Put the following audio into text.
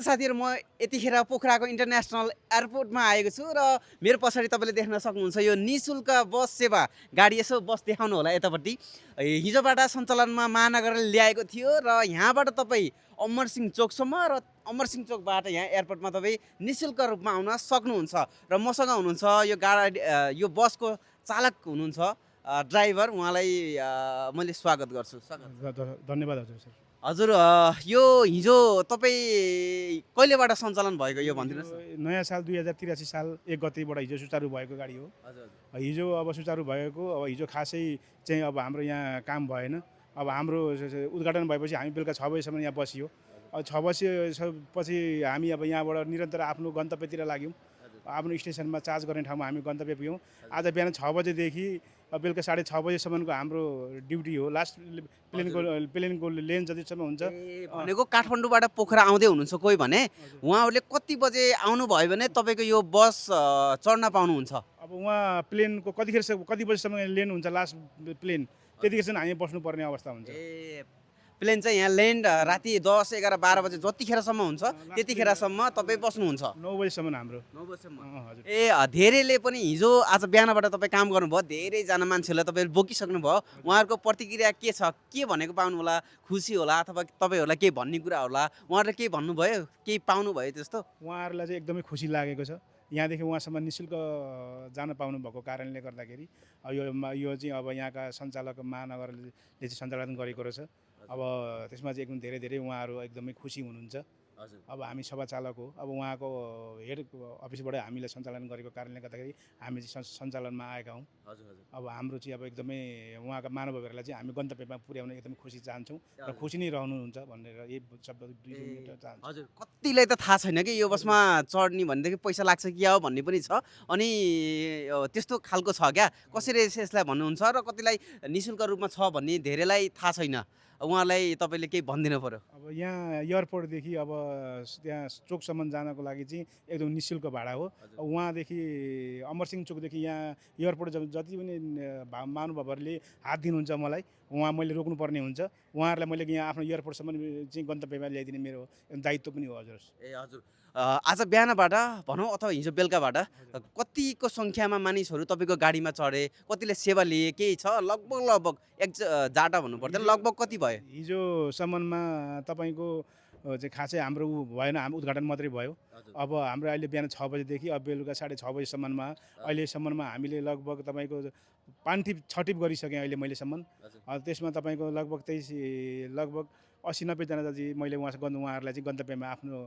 साथीहरु म यतिखेर पोखराको इन्टरनेसनल एयरपोर्टमा आएको छु र मेरो पछाडि तपाईँले देख्न सक्नुहुन्छ यो निशुल्क बस सेवा गाडी यसो बस देखाउनु होला यतापट्टि हिजोबाट सञ्चालनमा महानगरले ल्याएको थियो र यहाँबाट तपाईँ अमरसिंह चोकसम्म र अमरसिंह चोकबाट यहाँ एयरपोर्टमा तपाईँ निशुल्क रूपमा आउन सक्नुहुन्छ र मसँग हुनुहुन्छ यो गाडी यो बसको चालक हुनुहुन्छ ड्राइभर उहाँलाई मैले स्वागत गर्छु स्वागत धन्यवाद हजुर सर। हजुर यो हिजो तपाईँ कहिलेबाट सञ्चालन भएको यो भनिदिनुहोस् न? यो नयाँ साल 2083 साल 1 गतेबाट हिजो सुचारू भएको गाडी हो। हजुर हिजो अब सुचारू भएको अब हिजो खासै चाहिँ अब हाम्रो यहाँ काम भएन। अब हाम्रो उद्घाटन भएपछि हामी बेलुका 6 बजीसम्म यहाँ बसियो। अब 6 बजेपछि हामी अब यहाँबाट निरन्तर आफ्नो गन्तव्यतिर लाग्यौँ। आफ्नो स्टेसनमा चार्ज गर्ने ठाउँमा हामी गन्तव्य पुग्यौँ। आज बिहान 6 बजेदेखि बेलुका 6:30 बजेसम्मको हाम्रो ड्युटी हो। लास्ट प्लेनको लेन जतिसम्म हुन्छ। भनेको काठमाडौँबाट पोखरा आउँदै हुनुहुन्छ कोही भने उहाँहरूले कति बजे आउनुभयो भने तपाईँको यो बस चढ्न पाउनुहुन्छ? अब उहाँ प्लेनको कति बजीसम्म लेन हुन्छ लास्ट प्लेन त्यतिखेरसम्म हामी बस्नुपर्ने अवस्था हुन्छ। ए प्लेन चाहिँ यहाँ ल्यान्ड राति 10, 11, 12 बजे जतिखेरसम्म हुन्छ त्यतिखेरसम्म तपाईँ बस्नुहुन्छ? 9 बजीसम्म हाम्रो। 9 बजेसम्म। हजुर। ए धेरैले पनि हिजो आज बिहानबाट तपाईँ काम गर्नुभयो धेरैजना मान्छेहरूलाई तपाईँले बोकिसक्नुभयो उहाँहरूको प्रतिक्रिया के छ के भनेको पाउनु होला खुसी होला अथवा तपाईँहरूलाई केही भन्ने कुरा होला उहाँहरूले केही भन्नुभयो केही पाउनुभयो त्यस्तो? उहाँहरूलाई चाहिँ एकदमै खुसी लागेको छ। यहाँदेखि उहाँसम्म निःशुल्क जान पाउनु भएको कारणले गर्दाखेरि यो चाहिँ अब यहाँका सञ्चालक महानगरले चाहिँ सञ्चालन गरेको रहेछ। अब त्यसमा चाहिँ एकदम धेरै धेरै उहाँहरू एकदमै खुसी हुनुहुन्छ। अब हामी सभा चालक हो। अब उहाँको हेड अफिसबाट हामीलाई सञ्चालन गरेको कारणले गर्दाखेरि हामी चाहिँ सञ्चालनमा आएका हौँ। अब हाम्रो चाहिँ अब एकदमै उहाँका महानुभावहरूलाई चाहिँ हामी गन्तव्यमा पुर्याउन एकदमै खुसी चाहन्छौँ र खुसी नै रहनुहुन्छ भनेर यही शब्द 2 मिनेट चाहन्छु। हजुर कतिलाई त थाहा छैन कि यो बसमा चढ्ने भनेदेखि पैसा लाग्छ कि क्या हो भन्ने पनि छ अनि त्यस्तो खालको छ क्या कसरी यसलाई भन्नुहुन्छ र कतिलाई निःशुल्क रूपमा छ भन्ने धेरैलाई थाहा छैन उहाँलाई तपाईँले केही भनिदिनु पर्यो? अब यहाँ एयरपोर्टदेखि अब त्यहाँ चोकसम्म जानको लागि चाहिँ एकदम निःशुल्क भाडा हो। उहाँदेखि अमरसिंह चोकदेखि यहाँ एयरपोर्ट जति पनि महानुभावहरूले हात दिनुहुन्छ मलाई मैले रोक्नुपर्ने हुन्छ। उहाँहरूलाई मैले यहाँ आफ्नो एयरपोर्टसम्म चाहिँ गन्तव्यमा ल्याइदिने मेरो दायित्व पनि हो हजुर। ए हजुर आज बिहानबाट भनौँ अथवा हिजो बेलुकाबाट कतिको सङ्ख्यामा मानिसहरू तपाईँको गाडीमा चढे कतिले सेवा लिए केही छ लगभग जाटा भन्नु पर्दैन लगभग कति भयो? हिजोसम्ममा तपाईँको चाहिँ खासै हाम्रो भएन हाम्रो उद्घाटन मात्रै भयो। अब हाम्रो अहिले बिहान 6 बजेदेखि अब बेलुका 6:30 बजेसम्ममा अहिलेसम्ममा हामीले लगभग तपाईँको छटिप गरिसकेँ अहिले मैलेसम्म। त्यसमा तपाईँको लगभग 80-90 जना चाहिँ मैले उहाँहरूलाई चाहिँ गन्तव्यमा आफ्नो